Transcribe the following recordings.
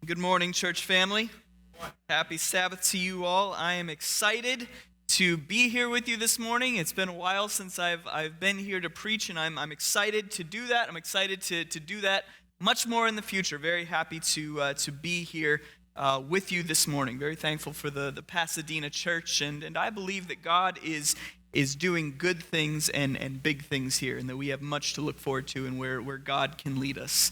Good morning, church family. Happy Sabbath to you all. I am excited to be here with you this morning. It's been a while since I've been here to preach, and I'm excited to do that. I'm excited to do that much more in the future. Very happy to be here with you this morning. Very thankful for the Pasadena church, and I believe that God is doing good things and big things here, and that we have much to look forward to and where God can lead us.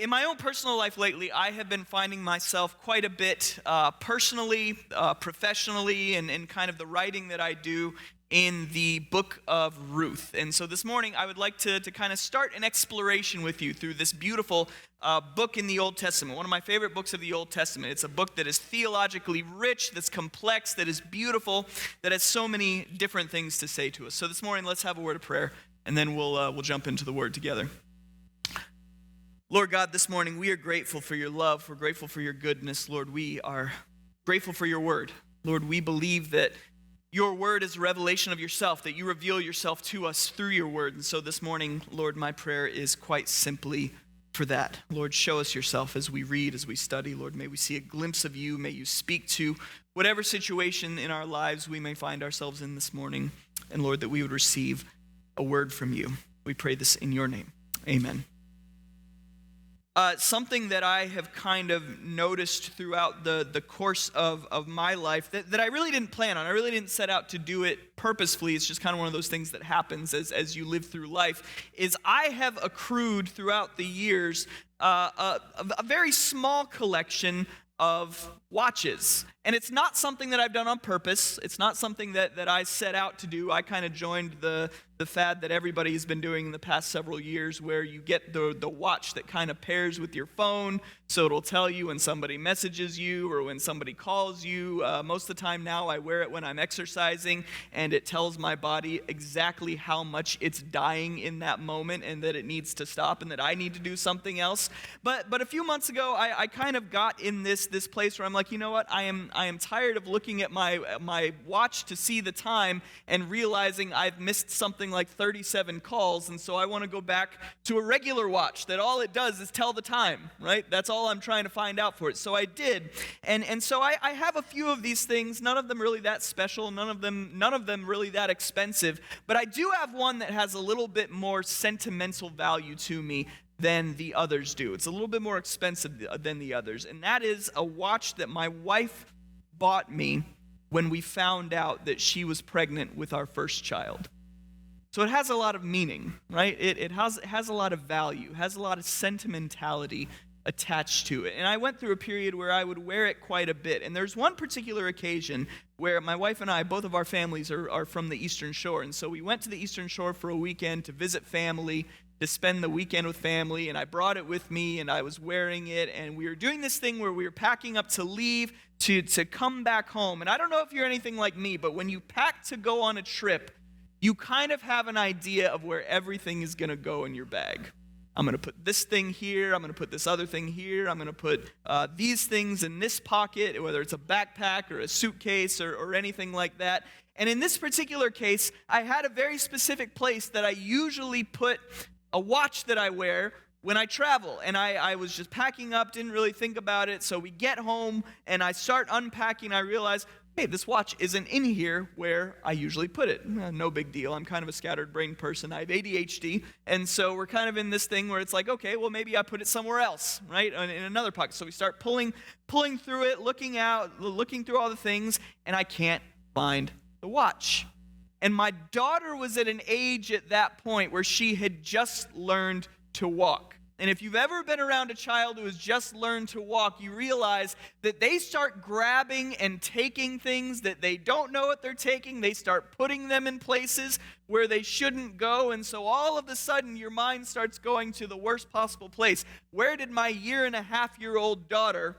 In my own personal life lately, I have been finding myself quite a bit personally, professionally, and kind of the writing that I do in the book of Ruth. And so this morning, I would like to kind of start an exploration with you through this beautiful book in the Old Testament, one of my favorite books of the Old Testament. It's a book that is theologically rich, that's complex, that is beautiful, that has so many different things to say to us. So this morning, let's have a word of prayer, and then we'll jump into the word together. Lord God, this morning we are grateful for your love. We're grateful for your goodness. Lord, we are grateful for your word. Lord, we believe that your word is a revelation of yourself, that you reveal yourself to us through your word. And so this morning, Lord, my prayer is quite simply for that. Lord, show us yourself as we read, as we study. Lord, may we see a glimpse of you. May you speak to whatever situation in our lives we may find ourselves in this morning. And Lord, that we would receive a word from you. We pray this in your name. Amen. Something that I have kind of noticed throughout the course of my life that I really didn't plan on. I really didn't set out to do it purposefully. It's just kind of one of those things that happens as you live through life, is I have accrued throughout the years a very small collection of watches. And it's not something that I've done on purpose. It's not something that I set out to do. I kind of joined the fad that everybody has been doing in the past several years, where you get the watch that kind of pairs with your phone, so it'll tell you when somebody messages you or when somebody calls you. Most of the time now I wear it when I'm exercising, and it tells my body exactly how much it's dying in that moment and that it needs to stop and that I need to do something else. But a few months ago, I kind of got in this place where I'm like, you know what, I am tired of looking at my watch to see the time and realizing I've missed something like 37 calls, and so I want to go back to a regular watch that all it does is tell the time, right? That's all I'm trying to find out for it. So I did, and so I have a few of these things, none of them really that special, none of them really that expensive, but I do have one that has a little bit more sentimental value to me than the others do. It's a little bit more expensive than the others, and that is a watch that my wife bought me when we found out that she was pregnant with our first child. So it has a lot of meaning, right? It has a lot of value, has a lot of sentimentality attached to it. And I went through a period where I would wear it quite a bit. And there's one particular occasion where my wife and I, both of our families are from the Eastern Shore. And so we went to the Eastern Shore for a weekend to visit family, to spend the weekend with family. And I brought it with me, and I was wearing it. And we were doing this thing where we were packing up to leave to come back home. And I don't know if you're anything like me, but when you pack to go on a trip, you kind of have an idea of where everything is going to go in your bag. I'm going to put this thing here. I'm going to put this other thing here. I'm going to put these things in this pocket, whether it's a backpack or a suitcase or anything like that. And in this particular case, I had a very specific place that I usually put a watch that I wear when I travel. And I was just packing up, didn't really think about it. So we get home, and I start unpacking. I realize, hey, this watch isn't in here where I usually put it. No big deal. I'm kind of a scattered brain person. I have ADHD. And so we're kind of in this thing where it's like, okay, well, maybe I put it somewhere else, right? In another pocket. So we start pulling through it, looking through all the things, and I can't find the watch. And my daughter was at an age at that point where she had just learned to walk. And if you've ever been around a child who has just learned to walk, you realize that they start grabbing and taking things that they don't know what they're taking. They start putting them in places where they shouldn't go. And so all of a sudden, your mind starts going to the worst possible place. Where did my 1.5-year-old daughter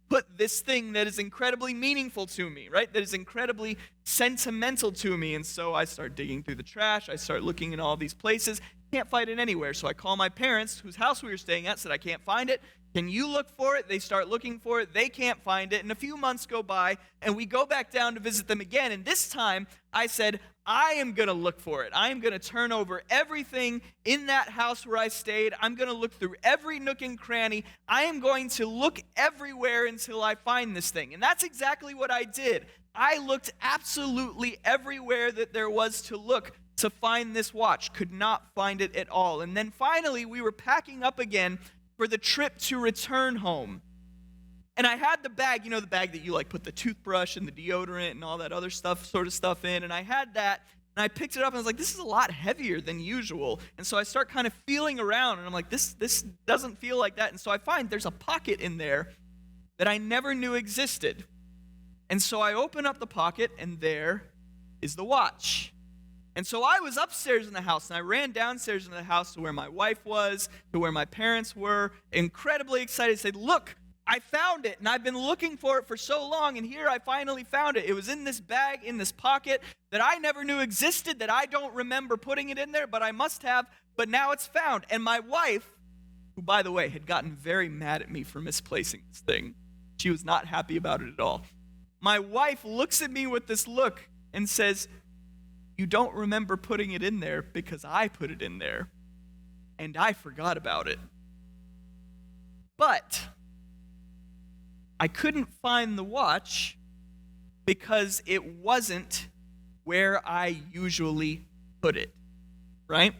put this thing that is incredibly meaningful to me, right? That is incredibly sentimental to me? And so I start digging through the trash. I start looking in all these places. Can't find it anywhere. So I call my parents, whose house we were staying at, said, I can't find it. Can you look for it? They start looking for it. They can't find it. And a few months go by, and we go back down to visit them again. And this time, I said, I am going to look for it. I am going to turn over everything in that house where I stayed. I'm going to look through every nook and cranny. I am going to look everywhere until I find this thing. And that's exactly what I did. I looked absolutely everywhere that there was to look to find this watch. Could not find it at all. And then finally, we were packing up again for the trip to return home. And I had the bag, the bag that you put the toothbrush and the deodorant and all that other stuff in. And I had that, and I picked it up, and I was like, this is a lot heavier than usual. And so I start kind of feeling around, and I'm like, this doesn't feel like that. And so I find there's a pocket in there that I never knew existed. And so I open up the pocket, and there is the watch. And so I was upstairs in the house, and I ran downstairs in the house to where my wife was, to where my parents were, incredibly excited, said, look, I found it, and I've been looking for it for so long, and here I finally found it. It was in this bag, in this pocket, that I never knew existed, that I don't remember putting it in there, but I must have, but now it's found. And my wife, who, by the way, had gotten very mad at me for misplacing this thing, she was not happy about it at all. My wife looks at me with this look and says, you don't remember putting it in there because I put it in there, and I forgot about it. But I couldn't find the watch because it wasn't where I usually put it, right?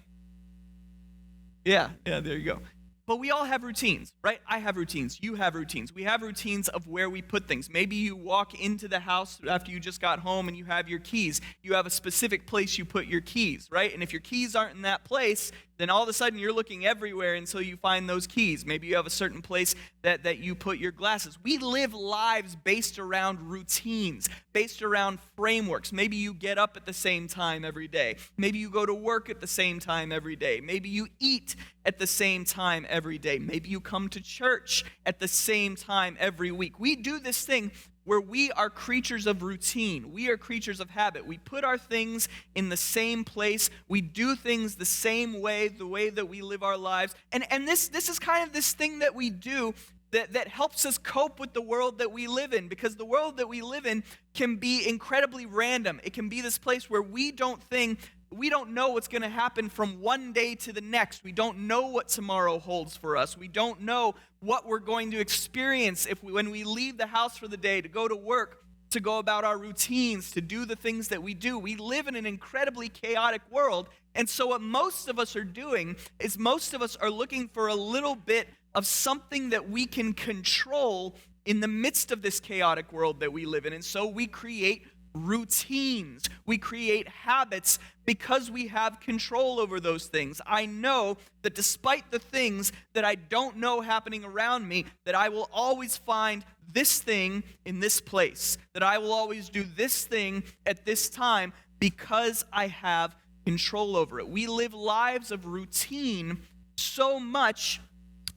Yeah, there you go. But we all have routines, right? I have routines. You have routines. We have routines of where we put things. Maybe you walk into the house after you just got home and you have your keys. You have a specific place you put your keys, right? And if your keys aren't in that place, then all of a sudden you're looking everywhere until you find those keys. Maybe you have a certain place that you put your glasses. We live lives based around routines, based around frameworks. Maybe you get up at the same time every day. Maybe you go to work at the same time every day. Maybe you eat at the same time every day. Maybe you come to church at the same time every week. We do this thing where we are creatures of routine. We are creatures of habit. We put our things in the same place. We do things the same way, the way that we live our lives. And this is kind of this thing that we do that helps us cope with the world that we live in, because the world that we live in can be incredibly random. It can be this place where we don't know what's going to happen from one day to the next. We don't know what tomorrow holds for us. We don't know what we're going to experience when we leave the house for the day to go to work, to go about our routines, to do the things that we do. We live in an incredibly chaotic world. And so what most of us are doing is most of us are looking for a little bit of something that we can control in the midst of this chaotic world that we live in. And so we create routines. We create habits because we have control over those things. I know that despite the things that I don't know happening around me, that I will always find this thing in this place, that I will always do this thing at this time because I have control over it. We live lives of routine so much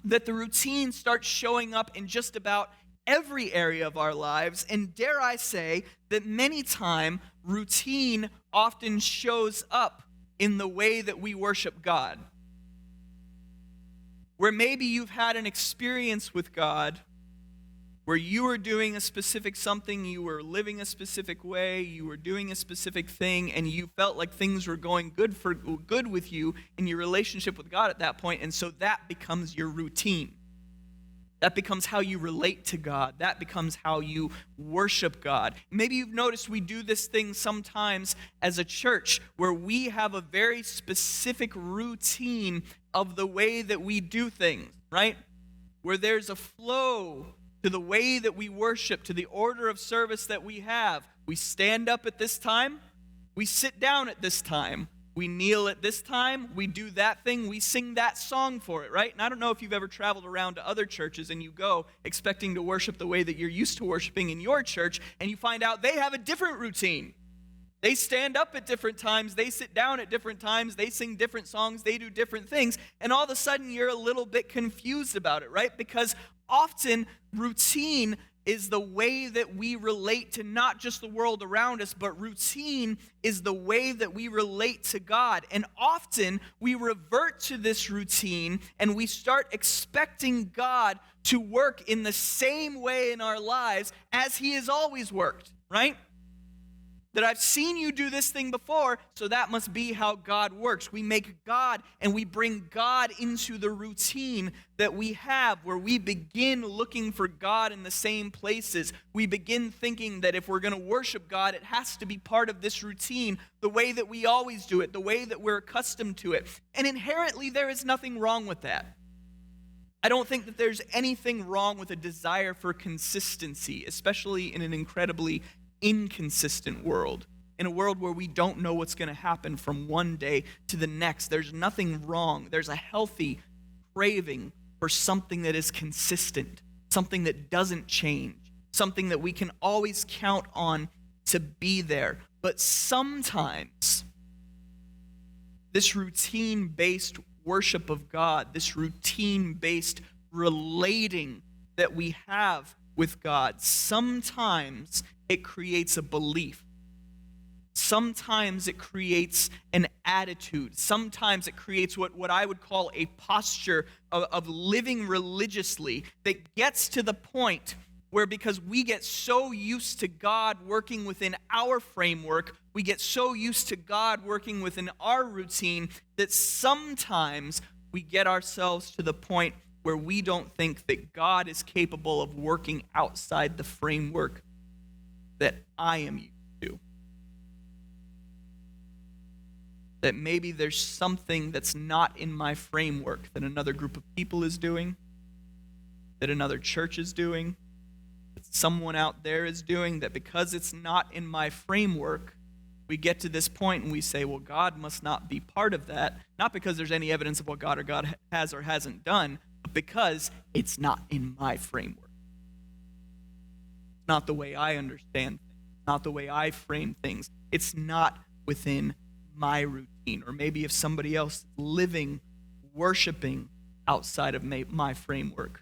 that the routine starts showing up in just about every area of our lives, and dare I say that many times routine often shows up in the way that we worship God. Where maybe you've had an experience with God where you were doing a specific something, you were living a specific way, you were doing a specific thing, and you felt like things were going good with you in your relationship with God at that point, and so that becomes your routine. That becomes how you relate to God. That becomes how you worship God. Maybe you've noticed we do this thing sometimes as a church where we have a very specific routine of the way that we do things, right? Where there's a flow to the way that we worship, to the order of service that we have. We stand up at this time. We sit down at this time. We kneel at this time, we do that thing, we sing that song for it, right? And I don't know if you've ever traveled around to other churches and you go expecting to worship the way that you're used to worshiping in your church, and you find out they have a different routine. They stand up at different times, they sit down at different times, they sing different songs, they do different things, and all of a sudden you're a little bit confused about it, right? Because often routine is the way that we relate to not just the world around us, but routine is the way that we relate to God. And often we revert to this routine and we start expecting God to work in the same way in our lives as He has always worked, right? that I've seen you do this thing before, so that must be how God works. We make God and we bring God into the routine that we have, where we begin looking for God in the same places. We begin thinking that if we're going to worship God, it has to be part of this routine, the way that we always do it, the way that we're accustomed to it. And inherently, there is nothing wrong with that. I don't think that there's anything wrong with a desire for consistency, especially in an incredibly inconsistent world, in a world where we don't know what's going to happen from one day to the next. There's nothing wrong. There's a healthy craving for something that is consistent, something that doesn't change, something that we can always count on to be there. But sometimes this routine-based worship of God, this routine-based relating that we have with God, sometimes it creates a belief. Sometimes it creates an attitude. Sometimes it creates what I would call a posture of living religiously that gets to the point where, because we get so used to God working within our framework, we get so used to God working within our routine, that sometimes we get ourselves to the point where we don't think that God is capable of working outside the framework that I am used to. That maybe there's something that's not in my framework that another group of people is doing, that another church is doing, that someone out there is doing, that because it's not in my framework, we get to this point and we say, well, God must not be part of that, not because there's any evidence of what God has or hasn't done, but because it's not in my framework. It's not the way I understand things. It's not the way I frame things. It's not within my routine. Or maybe if somebody else is living, worshiping outside of my framework,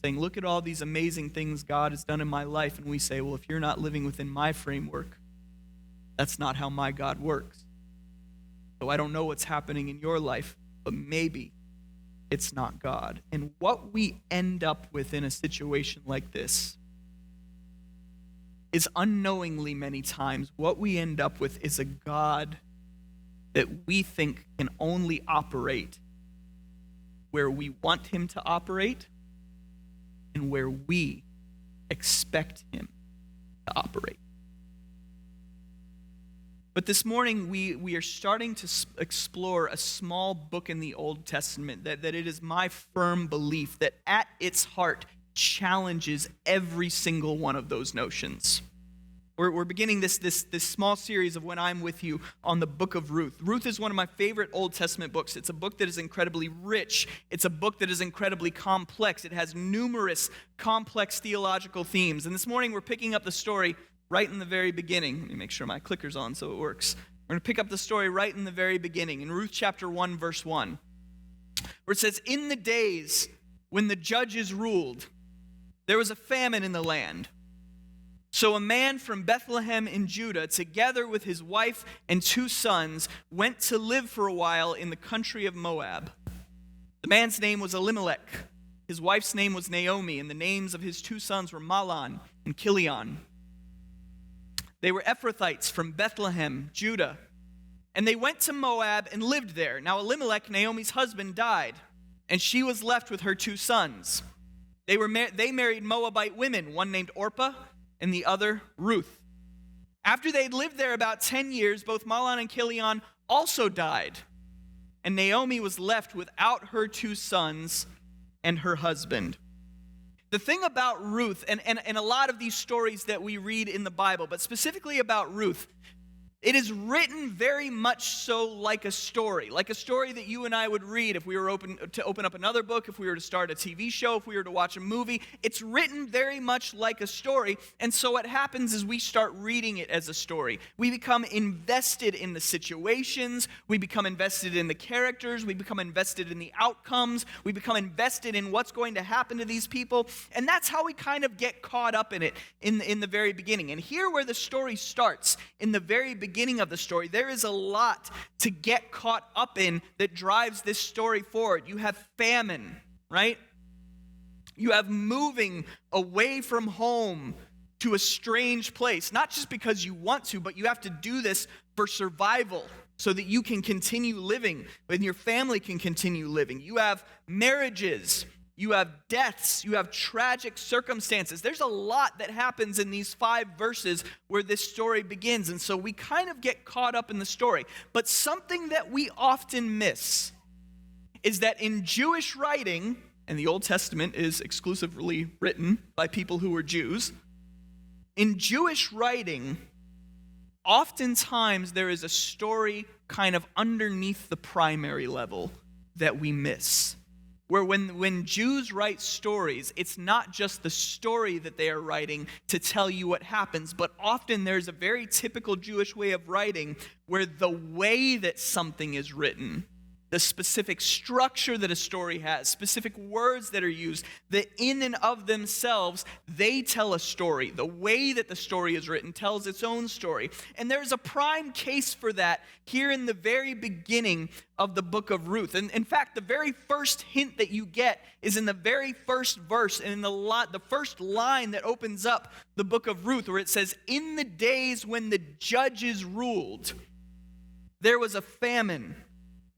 saying, look at all these amazing things God has done in my life, and we say, well, if you're not living within my framework, that's not how my God works. So I don't know what's happening in your life, but maybe it's not God. And what we end up with in a situation like this is, unknowingly many times, what we end up with is a God that we think can only operate where we want him to operate and where we expect him to operate. But this morning, we are starting to explore a small book in the Old Testament that it is my firm belief that at its heart challenges every single one of those notions. We're beginning this small series of When I'm With You on the book of Ruth. Ruth is one of my favorite Old Testament books. It's a book that is incredibly rich. It's a book that is incredibly complex. It has numerous complex theological themes. And this morning, we're picking up the story right in the very beginning. Let me make sure my clicker's on so it works. We're going to pick up the story right in the very beginning, in Ruth chapter 1, verse 1, where it says, in the days when the judges ruled, there was a famine in the land. So a man from Bethlehem in Judah, together with his wife and 2 sons, went to live for a while in the country of Moab. The man's name was Elimelech. His wife's name was Naomi, and the names of his 2 sons were Mahlon and Chilion. They were Ephrathites from Bethlehem, Judah, and they went to Moab and lived there. Now Elimelech, Naomi's husband, died, and she was left with her 2 sons. They married Moabite women, one named Orpah and the other Ruth. After they'd lived there about 10 years, both Mahlon and Chilion also died, and Naomi was left without her 2 sons and her husband. The thing about Ruth, and a lot of these stories that we read in the Bible, but specifically about Ruth, it is written very much so like a story that you and I would read if we were open up another book, if we were to start a TV show, if we were to watch a movie. It's written very much like a story, and so what happens is we start reading it as a story. We become invested in the situations, we become invested in the characters, we become invested in the outcomes, we become invested in what's going to happen to these people, and that's how we kind of get caught up in it in the very beginning. And here where the story starts, in the very beginning of the story, there is a lot to get caught up in that drives this story forward. You have famine, right? You have moving away from home to a strange place, not just because you want to, but you have to do this for survival so that you can continue living and your family can continue living. You have marriages, you have deaths, you have tragic circumstances. There's a lot that happens in these 5 verses where this story begins, and so we kind of get caught up in the story. But something that we often miss is that in Jewish writing, and the Old Testament is exclusively written by people who were Jews, in Jewish writing, oftentimes there is a story kind of underneath the primary level that we miss. Where when Jews write stories, it's not just the story that they are writing to tell you what happens, but often there's a very typical Jewish way of writing where the way that something is written, the specific structure that a story has, specific words that are used, that in and of themselves, they tell a story. The way that the story is written tells its own story. And there's a prime case for that here in the very beginning of the book of Ruth. And in fact, the very first hint that you get is in the very first verse and in the first line that opens up the book of Ruth, where it says, "In the days when the judges ruled, there was a famine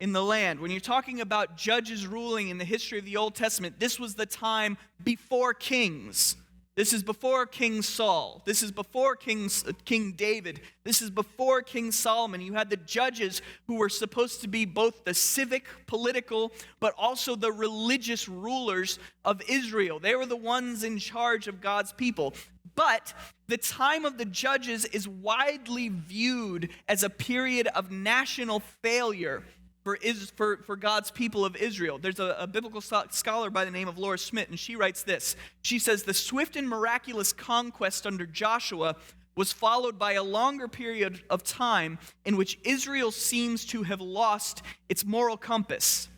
in the land." When you're talking about judges ruling in the history of the Old Testament, this was the time before kings. This is before King Saul. This is before King David. This is before King Solomon. You had the judges who were supposed to be both the civic, political, but also the religious rulers of Israel. They were the ones in charge of God's people. But the time of the judges is widely viewed as a period of national failure for God's people of Israel. There's a biblical scholar by the name of Laura Smith, and she writes this. She says, "The swift and miraculous conquest under Joshua was followed by a longer period of time in which Israel seems to have lost its moral compass.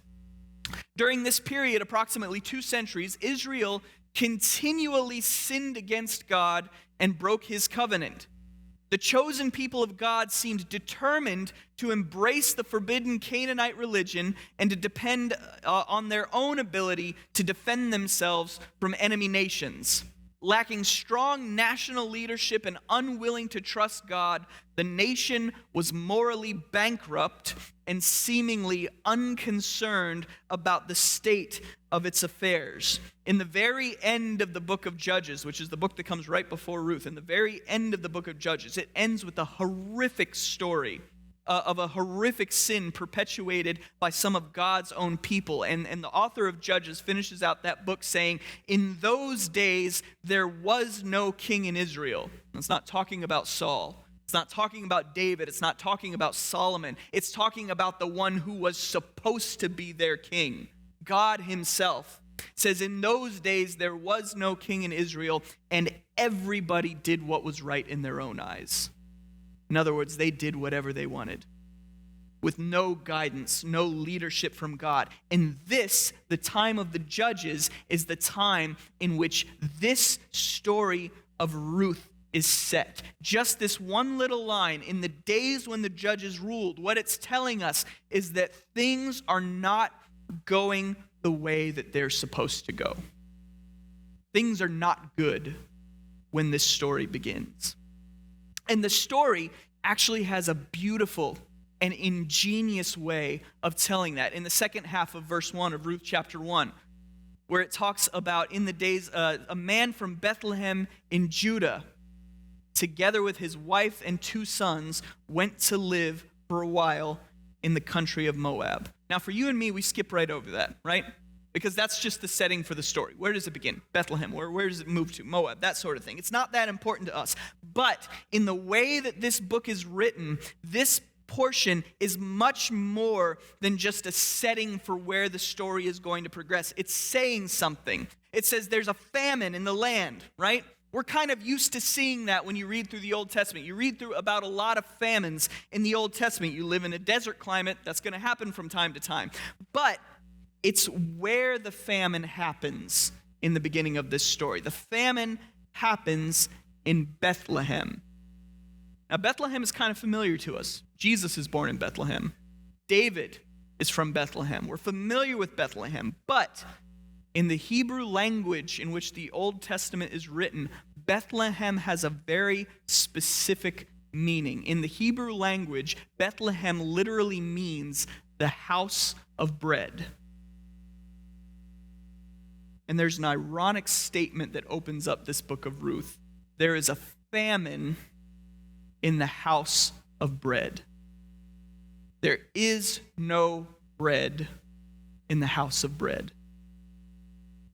During this period, approximately 2 centuries, Israel continually sinned against God and broke his covenant. The chosen people of God seemed determined to embrace the forbidden Canaanite religion and to depend on their own ability to defend themselves from enemy nations. Lacking strong national leadership and unwilling to trust God, the nation was morally bankrupt and seemingly unconcerned about the state of its affairs." In the very end of the book of Judges, which is the book that comes right before Ruth, in the very end of the book of Judges, it ends with a horrific story of a horrific sin perpetuated by some of God's own people. And the author of Judges finishes out that book saying, "In those days, there was no king in Israel." It's not talking about Saul. It's not talking about David. It's not talking about Solomon. It's talking about the one who was supposed to be their king, God himself. It says, "In those days, there was no king in Israel, and everybody did what was right in their own eyes." In other words, they did whatever they wanted, with no guidance, no leadership from God. And this, the time of the judges, is the time in which this story of Ruth is set. Just this one little line, "In the days when the judges ruled," what it's telling us is that things are not going the way that they're supposed to go. Things are not good when this story begins. And the story actually has a beautiful and ingenious way of telling that. In the second half of verse 1 of Ruth chapter 1, where it talks about, "In the days, a man from Bethlehem in Judah, together with his wife and 2 sons, went to live for a while in the country of Moab." Now, for you and me, we skip right over that, right? Because that's just the setting for the story. Where does it begin? Bethlehem. Where does it move to? Moab, that sort of thing. It's not that important to us. But in the way that this book is written, this portion is much more than just a setting for where the story is going to progress. It's saying something. It says there's a famine in the land, right? We're kind of used to seeing that when you read through the Old Testament. You read through about a lot of famines in the Old Testament. You live in a desert climate. That's going to happen from time to time. But it's where the famine happens in the beginning of this story. The famine happens in Bethlehem. Now, Bethlehem is kind of familiar to us. Jesus is born in Bethlehem. David is from Bethlehem. We're familiar with Bethlehem. But in the Hebrew language in which the Old Testament is written, Bethlehem has a very specific meaning. In the Hebrew language, Bethlehem literally means the house of bread. And there's an ironic statement that opens up this book of Ruth. There is a famine in the house of bread. There is no bread in the house of bread.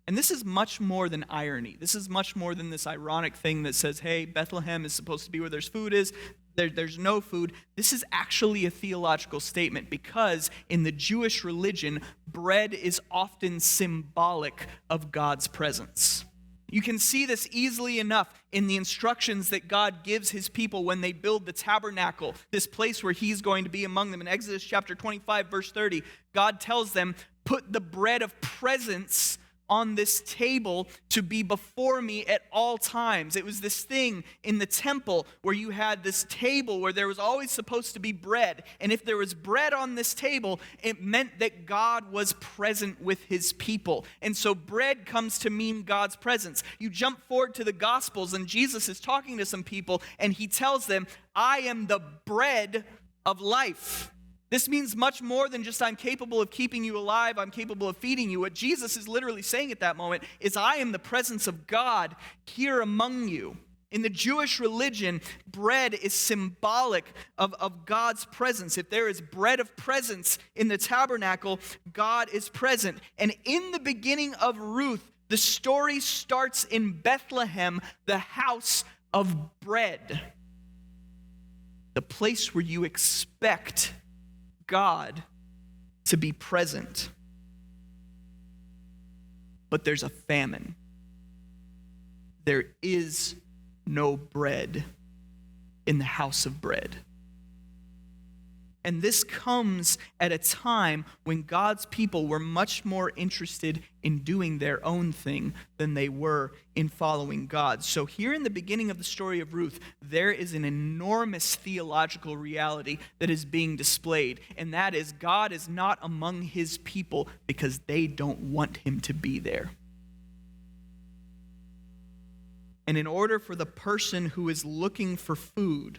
And this is much more than irony. This is much more than this ironic thing that says, hey, Bethlehem is supposed to be where there's food is. There's no food. This is actually a theological statement because in the Jewish religion, bread is often symbolic of God's presence. You can see this easily enough in the instructions that God gives his people when they build the tabernacle, this place where he's going to be among them. In Exodus chapter 25, verse 30, God tells them, put the bread of presence on this table to be before me at all times. It was this thing in the temple where you had this table where there was always supposed to be bread. And if there was bread on this table, it meant that God was present with his people. And so bread comes to mean God's presence. You jump forward to the Gospels and Jesus is talking to some people and he tells them, I am the bread of life. This means much more than just I'm capable of keeping you alive, I'm capable of feeding you. What Jesus is literally saying at that moment is I am the presence of God here among you. In the Jewish religion, bread is symbolic of God's presence. If there is bread of presence in the tabernacle, God is present. And in the beginning of Ruth, the story starts in Bethlehem, the house of bread. The place where you expect God to be present. But there's a famine. There is no bread in the house of bread. And this comes at a time when God's people were much more interested in doing their own thing than they were in following God. So here in the beginning of the story of Ruth, there is an enormous theological reality that is being displayed. And that is God is not among his people because they don't want him to be there. And in order for the person who is looking for food,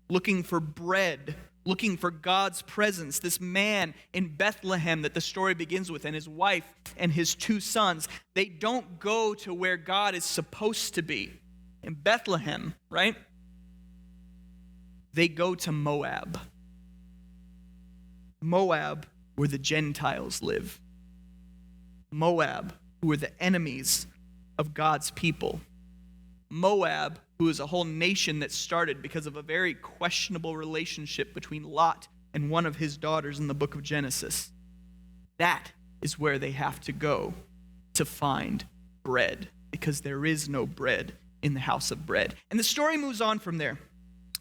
looking for bread, looking for God's presence, this man in Bethlehem that the story begins with, and his wife and his two sons, they don't go to where God is supposed to be. In Bethlehem, right? They go to Moab. Moab, where the Gentiles live. Moab, who are the enemies of God's people. Moab, who is a whole nation that started because of a very questionable relationship between Lot and one of his daughters in the book of Genesis. That is where they have to go to find bread, because there is no bread in the house of bread. And the story moves on from there.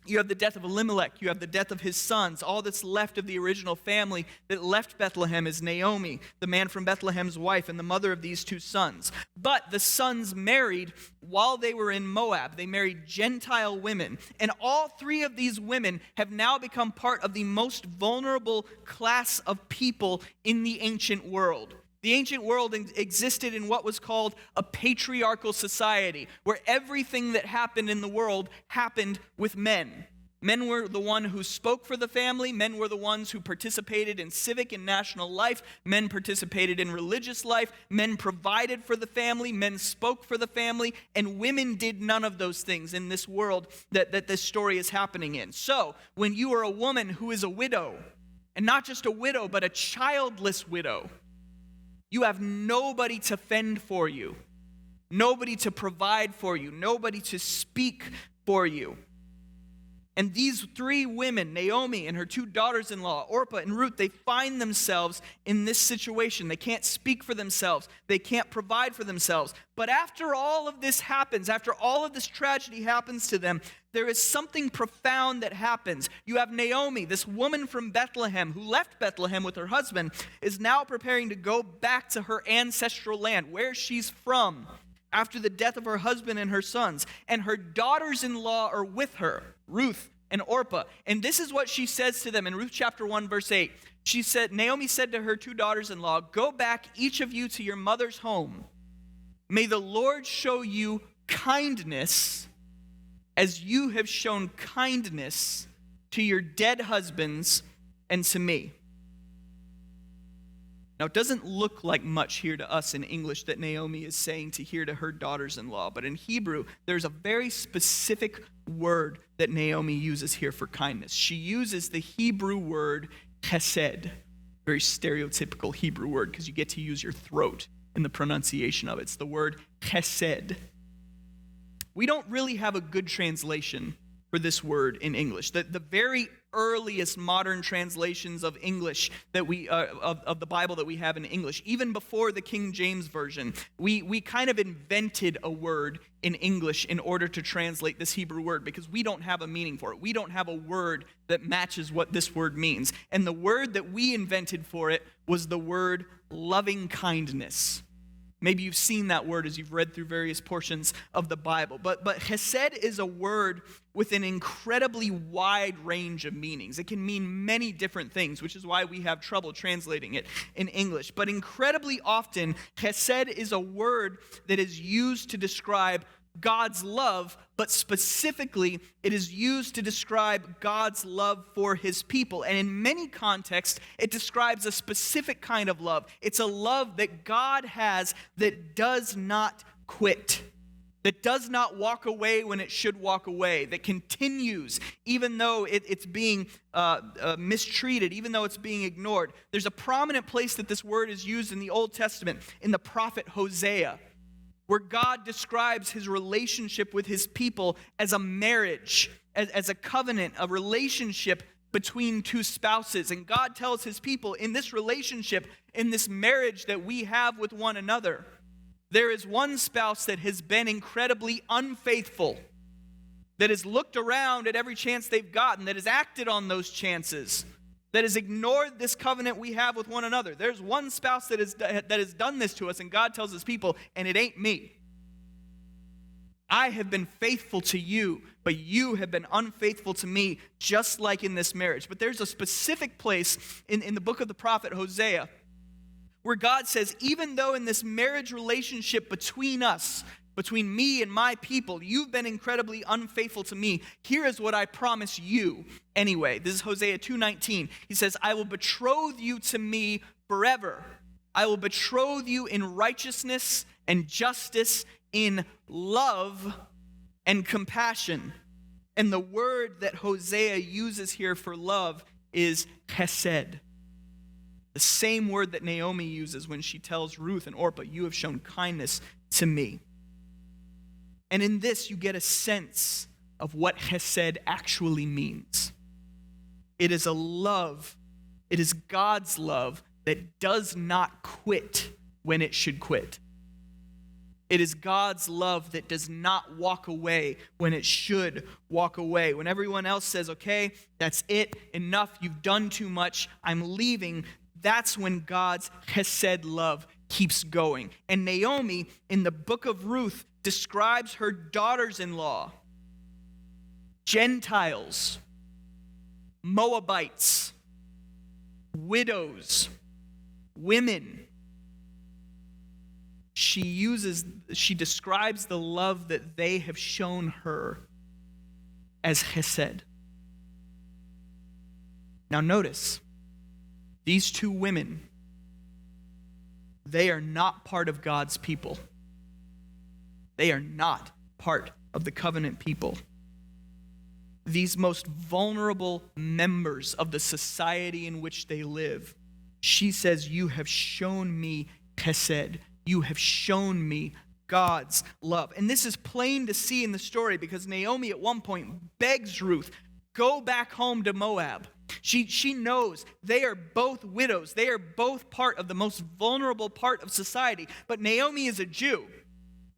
You have the death of Elimelech. You have the death of his sons. All that's left of the original family that left Bethlehem is Naomi, the man from Bethlehem's wife, and the mother of these two sons. But the sons married while they were in Moab. They married Gentile women. And all three of these women have now become part of the most vulnerable class of people in the ancient world. The ancient world existed in what was called a patriarchal society, where everything that happened in the world happened with men. Men were the one who spoke for the family. Men were the ones who participated in civic and national life. Men participated in religious life. Men provided for the family. Men spoke for the family. And women did none of those things in this world that this story is happening in. So, when you are a woman who is a widow, and not just a widow, but a childless widow, you have nobody to fend for you, nobody to provide for you, nobody to speak for you. And these three women, Naomi and her two daughters-in-law, Orpah and Ruth, they find themselves in this situation. They can't speak for themselves. They can't provide for themselves. But after all of this happens, after all of this tragedy happens to them, there is something profound that happens. You have Naomi, this woman from Bethlehem who left Bethlehem with her husband, is now preparing to go back to her ancestral land, where she's from, after the death of her husband and her sons. And her daughters-in-law are with her, Ruth and Orpah. And this is what she says to them in Ruth chapter 1, verse 8. Naomi said to her two daughters-in-law, "Go back, each of you, to your mother's home. May the Lord show you kindness as you have shown kindness to your dead husbands and to me. Now, it doesn't look like much here to us in English that Naomi is saying to here to her daughters-in-law, but in Hebrew, there's a very specific word that Naomi uses here for kindness. She uses the Hebrew word chesed, very stereotypical Hebrew word because you get to use your throat in the pronunciation of it. It's the word chesed. We don't really have a good translation for this word in English. The very earliest modern translations of English that we of the Bible that we have in English, even before the King James Version, we kind of invented a word in English in order to translate this Hebrew word because we don't have a meaning for it. We don't have a word that matches what this word means. And the word that we invented for it was the word loving kindness. Maybe you've seen that word as you've read through various portions of the Bible. But chesed is a word with an incredibly wide range of meanings. It can mean many different things, which is why we have trouble translating it in English. But incredibly often, chesed is a word that is used to describe God's love, but specifically, it is used to describe God's love for his people. And in many contexts, it describes a specific kind of love. It's a love that God has that does not quit, that does not walk away when it should walk away, that continues even though it's being mistreated, even though it's being ignored. There's a prominent place that this word is used in the Old Testament, in the prophet Hosea, where God describes his relationship with his people as a marriage, as a covenant, a relationship between two spouses. And God tells his people, in this relationship, in this marriage that we have with one another, there is one spouse that has been incredibly unfaithful, that has looked around at every chance they've gotten, that has acted on those chances, that has ignored this covenant we have with one another. There's one spouse that has done this to us, and God tells his people, and it ain't me. I have been faithful to you, but you have been unfaithful to me, just like in this marriage. But there's a specific place in the book of the prophet Hosea where God says, even though in this marriage relationship between us, between me and my people, you've been incredibly unfaithful to me. Here is what I promise you anyway. This is Hosea 2:19. He says, I will betroth you to me forever. I will betroth you in righteousness and justice, in love and compassion. And the word that Hosea uses here for love is chesed. The same word that Naomi uses when she tells Ruth and Orpah, you have shown kindness to me. And in this, you get a sense of what chesed actually means. It is a love, it is God's love that does not quit when it should quit. It is God's love that does not walk away when it should walk away. When everyone else says, okay, that's it, enough, you've done too much, I'm leaving, that's when God's chesed love keeps going. And Naomi, in the book of Ruth, describes her daughters-in-law, Gentiles, Moabites, widows, women. She describes the love that they have shown her as chesed. Now notice, these two women, they are not part of God's people. They are not part of the covenant people. These most vulnerable members of the society in which they live, she says, you have shown me chesed. You have shown me God's love. And this is plain to see in the story because Naomi at one point begs Ruth, go back home to Moab. She knows they are both widows. They are both part of the most vulnerable part of society. But Naomi is a Jew.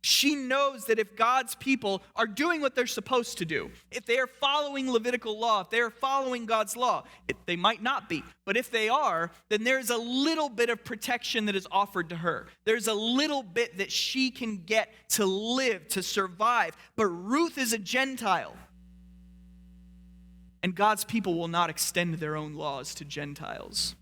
She knows that if God's people are doing what they're supposed to do, if they are following Levitical law, if they are following God's law, they might not be, but if they are, then there's a little bit of protection that is offered to her. There's a little bit that she can get to live, to survive. But Ruth is a Gentile, and God's people will not extend their own laws to Gentiles.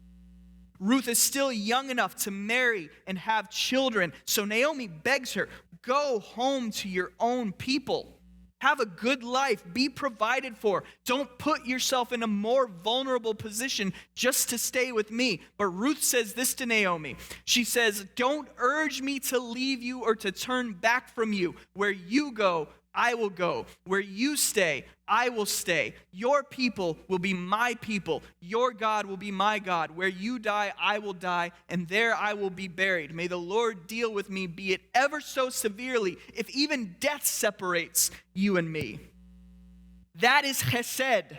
Ruth is still young enough to marry and have children. So Naomi begs her, go home to your own people. Have a good life. Be provided for. Don't put yourself in a more vulnerable position just to stay with me. But Ruth says this to Naomi. She says, don't urge me to leave you or to turn back from you. Where you go, I will go. Where you stay, I will stay. Your people will be my people. Your God will be my God. Where you die, I will die, and there I will be buried. May the Lord deal with me, be it ever so severely, if even death separates you and me. That is chesed.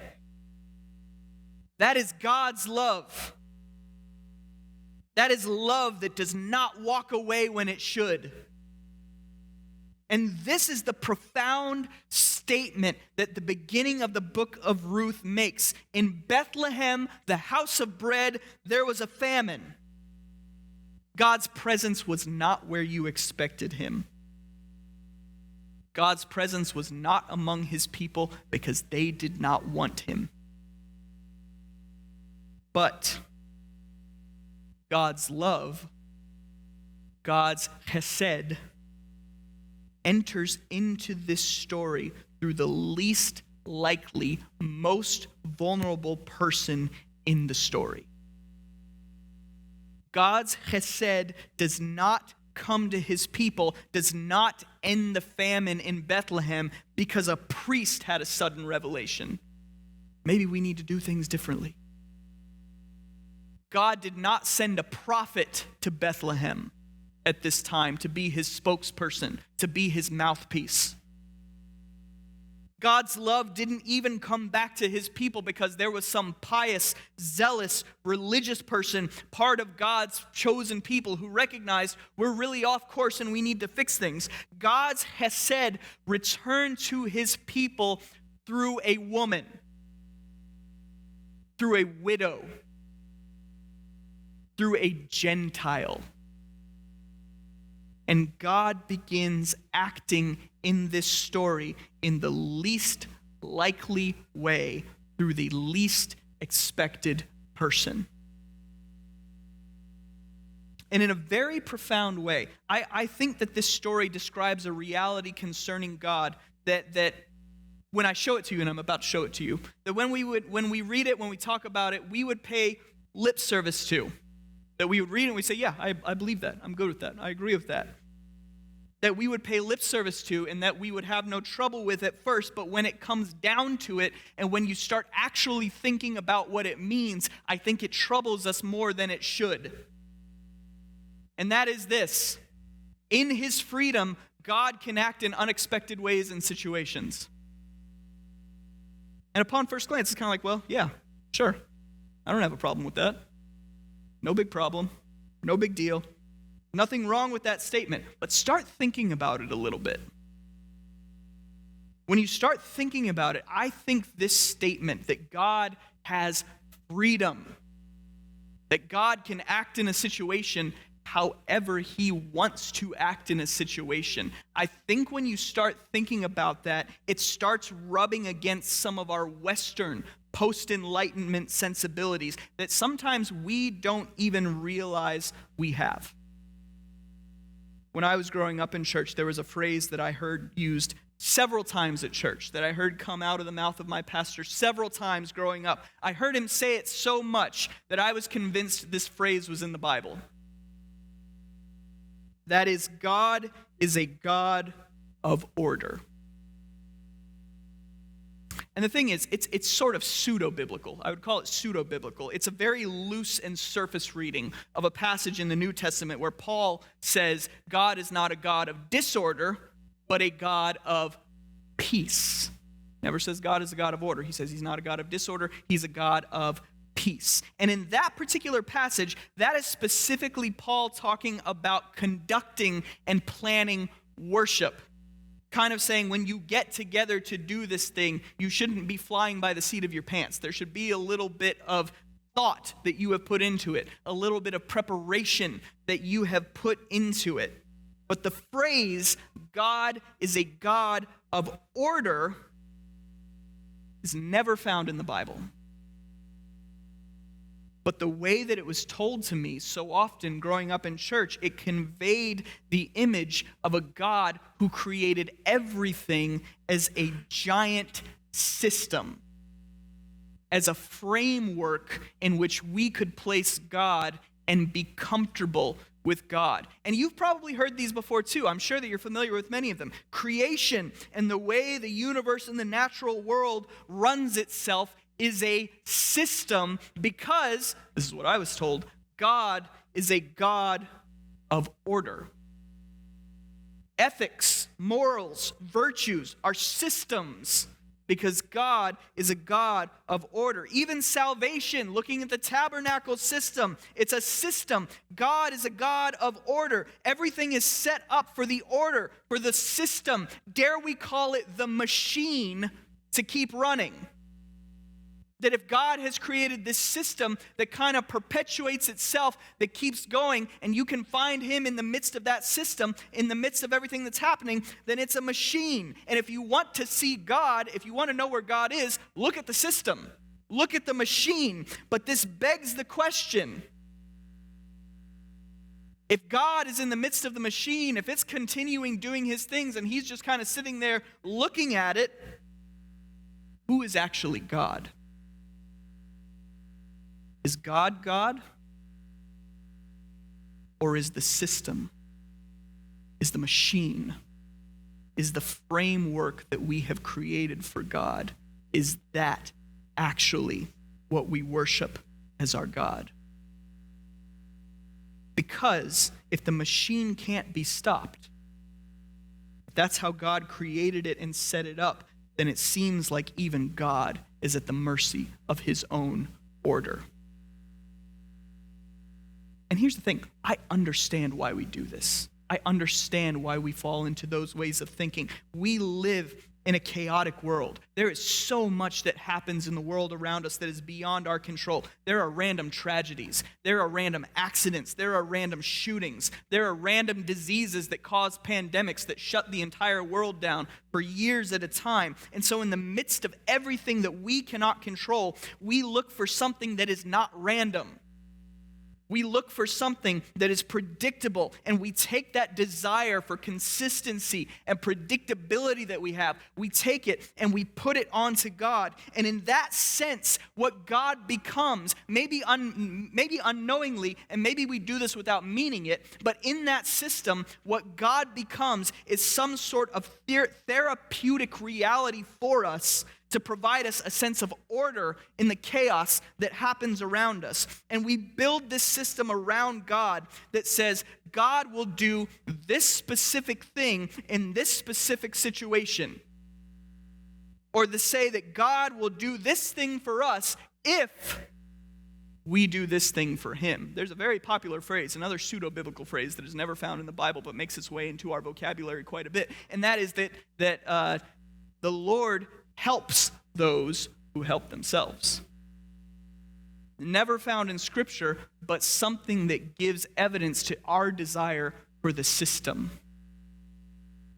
That is God's love. That is love that does not walk away when it should. And this is the profound statement that the beginning of the book of Ruth makes. In Bethlehem, the house of bread, there was a famine. God's presence was not where you expected him. God's presence was not among his people because they did not want him. But God's love, God's chesed, enters into this story through the least likely, most vulnerable person in the story. God's chesed does not come to his people, does not end the famine in Bethlehem because a priest had a sudden revelation. Maybe we need to do things differently. God did not send a prophet to Bethlehem at this time to be his spokesperson, to be his mouthpiece. God's love didn't even come back to his people because there was some pious, zealous, religious person, part of God's chosen people, who recognized we're really off course and we need to fix things. God's chesed returned to his people through a woman, through a widow, through a Gentile. And God begins acting in this story in the least likely way, through the least expected person. And in a very profound way, I think that this story describes a reality concerning God that when I show it to you, and I'm about to show it to you, that when we read it, when we talk about it, we would pay lip service to. That we would read it and we'd say, yeah, I believe that. I'm good with that. I agree with that. That we would pay lip service to, and that we would have no trouble with at first, but when it comes down to it, and when you start actually thinking about what it means, I think it troubles us more than it should. And that is this. In his freedom, God can act in unexpected ways in situations. And upon first glance, it's kind of like, well, yeah, sure. I don't have a problem with that. No big problem. No big deal. Nothing wrong with that statement. But start thinking about it a little bit. When you start thinking about it, I think this statement that God has freedom, that God can act in a situation however he wants to act in a situation. I think when you start thinking about that, it starts rubbing against some of our Western post-Enlightenment sensibilities that sometimes we don't even realize we have. When I was growing up in church, there was a phrase that I heard used several times at church, that I heard come out of the mouth of my pastor several times growing up. I heard him say it so much that I was convinced this phrase was in the Bible. That is, God is a God of order. And the thing is, it's sort of pseudo-biblical. I would call it pseudo-biblical. It's a very loose and surface reading of a passage in the New Testament where Paul says God is not a God of disorder, but a God of peace. Never says God is a God of order. He says he's not a God of disorder. He's a God of peace. And in that particular passage, that is specifically Paul talking about conducting and planning worship. Kind of saying when you get together to do this thing, you shouldn't be flying by the seat of your pants. There should be a little bit of thought that you have put into it, a little bit of preparation that you have put into it. But the phrase, God is a God of order, is never found in the Bible. But the way that it was told to me so often growing up in church, it conveyed the image of a God who created everything as a giant system, as a framework in which we could place God and be comfortable with God. And you've probably heard these before too. I'm sure that you're familiar with many of them. Creation and the way the universe and the natural world runs itself is a system because, this is what I was told, God is a God of order. Ethics, morals, virtues are systems because God is a God of order. Even salvation, looking at the tabernacle system, it's a system. God is a God of order. Everything is set up for the order, for the system. Dare we call it the machine to keep running? That if God has created this system that kind of perpetuates itself, that keeps going, and you can find him in the midst of that system, in the midst of everything that's happening, then it's a machine. And if you want to see God, if you want to know where God is, look at the system. Look at the machine. But this begs the question, if God is in the midst of the machine, if it's continuing doing his things, and he's just kind of sitting there looking at it, who is actually God? Is God God? Or is the system, is the machine, is the framework that we have created for God, is that actually what we worship as our God? Because if the machine can't be stopped, if that's how God created it and set it up, then it seems like even God is at the mercy of his own order. And here's the thing, I understand why we do this. I understand why we fall into those ways of thinking. We live in a chaotic world. There is so much that happens in the world around us that is beyond our control. There are random tragedies. There are random accidents. There are random shootings. There are random diseases that cause pandemics that shut the entire world down for years at a time. And so in the midst of everything that we cannot control, we look for something that is not random. We look for something that is predictable, and we take that desire for consistency and predictability that we have, we take it and we put it onto God. And in that sense, what God becomes, maybe unknowingly, and maybe we do this without meaning it, but in that system, what God becomes is some sort of therapeutic reality for us to provide us a sense of order in the chaos that happens around us. And we build this system around God that says God will do this specific thing in this specific situation. Or to say that God will do this thing for us if we do this thing for him. There's a very popular phrase, another pseudo-biblical phrase that is never found in the Bible but makes its way into our vocabulary quite a bit. And that is that the Lord helps those who help themselves. Never found in Scripture, but something that gives evidence to our desire for the system.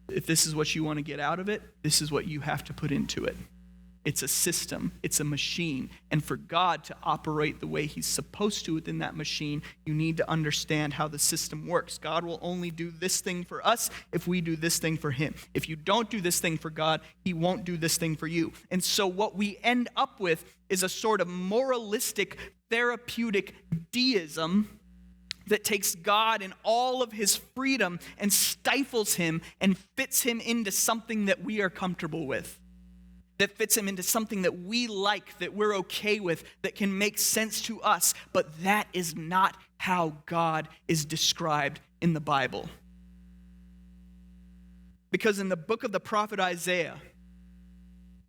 If this is what you want to get out of it, this is what you have to put into it. It's a system. It's a machine. And for God to operate the way he's supposed to within that machine, you need to understand how the system works. God will only do this thing for us if we do this thing for him. If you don't do this thing for God, he won't do this thing for you. And so what we end up with is a sort of moralistic, therapeutic deism that takes God in all of his freedom and stifles him and fits him into something that we are comfortable with. That fits him into something that we like, that we're okay with, that can make sense to us. But that is not how God is described in the Bible. Because in the book of the prophet Isaiah,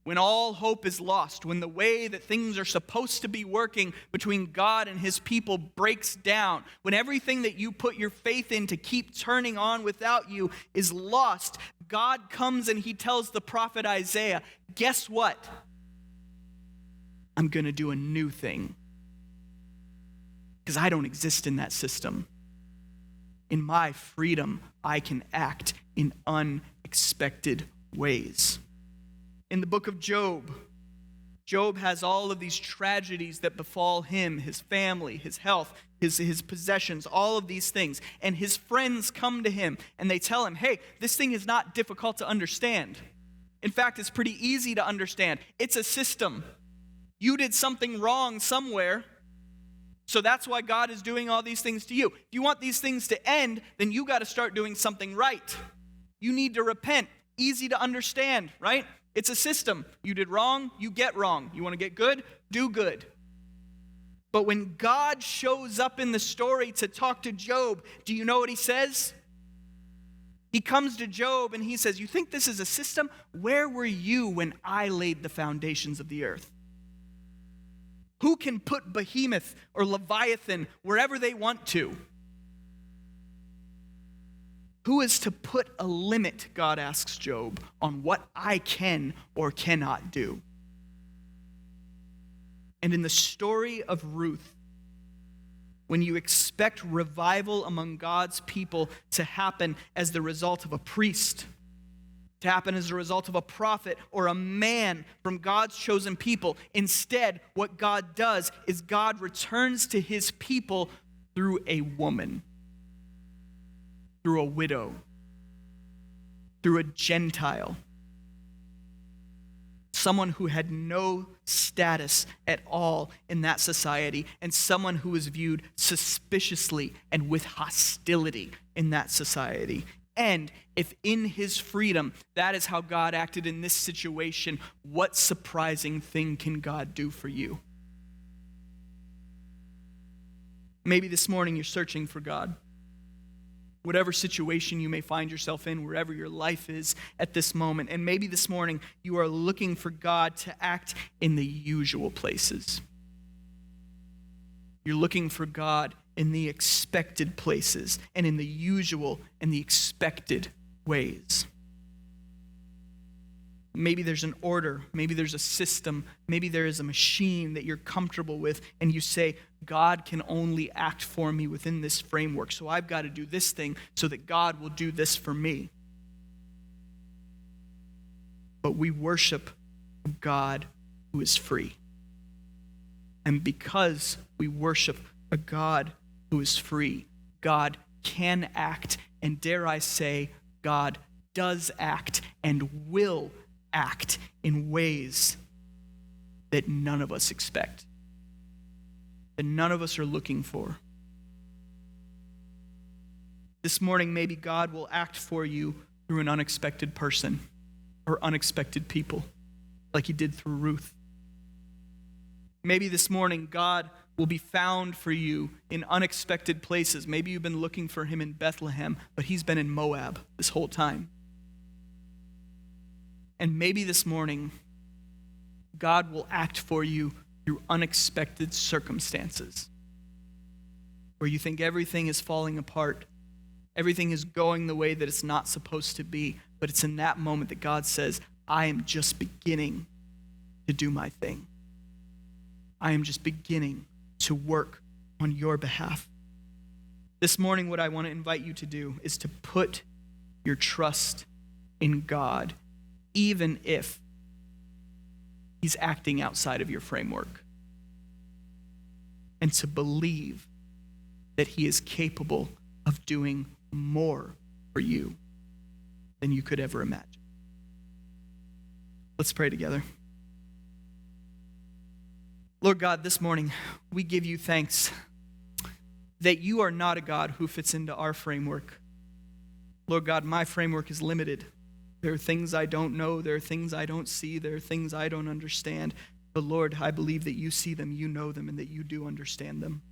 when all hope is lost, when the way that things are supposed to be working between God and his people breaks down, when everything that you put your faith in to keep turning on without you is lost, God comes and he tells the prophet Isaiah, guess what? I'm going to do a new thing. Because I don't exist in that system. In my freedom, I can act in unexpected ways. In the book of Job, Job has all of these tragedies that befall him, his family, his health, his possessions, all of these things. And his friends come to him and they tell him, hey, this thing is not difficult to understand. In fact, it's pretty easy to understand. It's a system. You did something wrong somewhere, so that's why God is doing all these things to you. If you want these things to end, then you got to start doing something right. You need to repent. Easy to understand, right? It's a system. You did wrong, you get wrong. You want to get good? Do good. But when God shows up in the story to talk to Job, do you know what he says? He comes to Job and he says, you think this is a system? Where were you when I laid the foundations of the earth? Who can put Behemoth or Leviathan wherever they want to? Who is to put a limit, God asks Job, on what I can or cannot do? And in the story of Ruth, when you expect revival among God's people to happen as the result of a priest, to happen as a result of a prophet or a man from God's chosen people, instead, what God does is God returns to his people through a woman, through a widow, through a Gentile, someone who had no status at all in that society, and someone who was viewed suspiciously and with hostility in that society. And if in his freedom, that is how God acted in this situation, what surprising thing can God do for you? Maybe this morning you're searching for God. Whatever situation you may find yourself in, wherever your life is at this moment. And maybe this morning you are looking for God to act in the usual places. You're looking for God in the expected places and in the usual and the expected ways. Maybe there's an order, maybe there's a system, maybe there is a machine that you're comfortable with, and you say, God can only act for me within this framework, so I've got to do this thing so that God will do this for me. But we worship a God who is free. And because we worship a God who is free, God can act, and dare I say, God does act and will act in ways that none of us expect, that none of us are looking for. This morning, maybe God will act for you through an unexpected person or unexpected people, like he did through Ruth. Maybe this morning, God will be found for you in unexpected places. Maybe you've been looking for him in Bethlehem, but he's been in Moab this whole time. And maybe this morning, God will act for you through unexpected circumstances, where you think everything is falling apart, everything is going the way that it's not supposed to be, but it's in that moment that God says, I am just beginning to do my thing. I am just beginning to work on your behalf. This morning, what I want to invite you to do is to put your trust in God, even if he's acting outside of your framework, and to believe that he is capable of doing more for you than you could ever imagine. Let's pray together. Lord God, this morning we give you thanks that you are not a God who fits into our framework. Lord God, my framework is limited. There are things I don't know. There are things I don't see. There are things I don't understand. But Lord, I believe that you see them, you know them, and that you do understand them.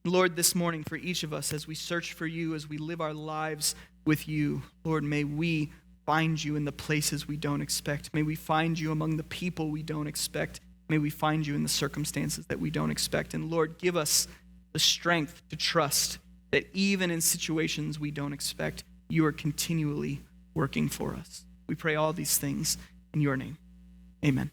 Lord, this morning for each of us, as we search for you, as we live our lives with you, Lord, may we find you in the places we don't expect. May we find you among the people we don't expect. May we find you in the circumstances that we don't expect. And Lord, give us the strength to trust that even in situations we don't expect, you are continually working for us. We pray all these things in your name. Amen.